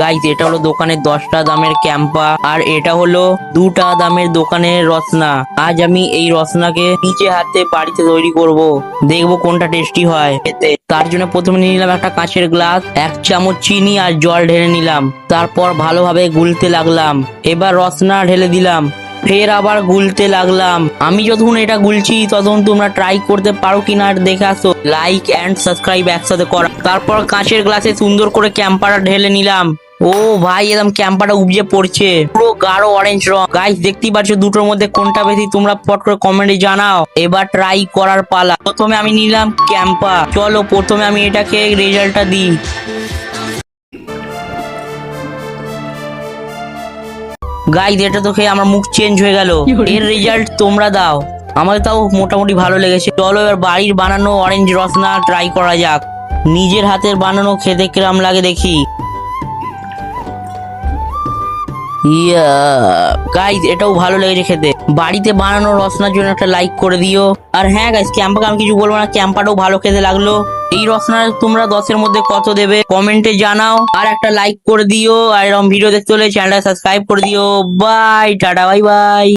Guys এটা হলো দোকানের 10টা দামের ক্যাম্পা, আর এটা হলো 2 টাকা দামের দোকানের রসনা। আজ আমি এই রসনাকে নিজে হাতে বাড়িতে তৈরি করব, দেখবো কোনটা টেস্টি হয় খেতে। তার জন্য প্রথমে নিয়ে নিলাম একটা কাঁচের গ্লাস, 1 চামচ চিনি আর জল ঢেলে নিলাম, তারপর ভালোভাবে গুলতে লাগলাম। এবার রসনা ঢেলে দিলাম, ফের আবার গুলতে লাগলাম। আমি যতক্ষণ এটা গুলছি ততক্ষণ তোমরা ট্রাই করতে পারো কিনা আর দেখে আসো। লাইক এন্ড সাবস্ক্রাইব একসাথে করা। তারপর কাঁচের গ্লাসে সুন্দর করে ক্যাম্পাটা ঢেলে নিলাম। ও ভাই, একদম ক্যাম্পাটা উপজে পড়ছে, পুরো গাঢ় অরেঞ্জ রং। গাইস দেখতেই পাচ্ছ দুটোর মধ্যে কোনটা বেশি, তোমরা ফট করে কমেন্টে জানাও। এবার ট্রাই করার পালা। প্রথমে আমি নিলাম ক্যাম্পা। চলো প্রথমে আমি এটাকে রেজাল্টটা দিই। গাইস এটা তো খেয়ে আমার মুখ চেঞ্জ হয়ে গেল। এর রেজাল্ট তোমরা দাও। আমাকে তাও মোটামুটি ভালো লেগেছে। চলো এবার বাড়ির বানানো অরেঞ্জ রসনা ট্রাই করা যাক। নিজের হাতের বানানো খেতে কিরম লাগে দেখি। ইয়া গাইস এটাও ভালো লেগেছে খেতে। বাড়িতে বানানো রসনার জন্য একটা লাইক করে দিও। আর হ্যাঁ গাইস, ক্যাম্পাকে আমি কিছু বলবো না, ক্যাম্পাটাও ভালো খেতে লাগলো। এই রসনা তোমরা 10-এর মধ্যে কত দেবে কমেন্টে জানাও, আর একটা লাইক করে দিও। আর এরকম ভিডিও দেখতে হলে চ্যানেলটা সাবস্ক্রাইব করে দিও। Bye, tata, bye by.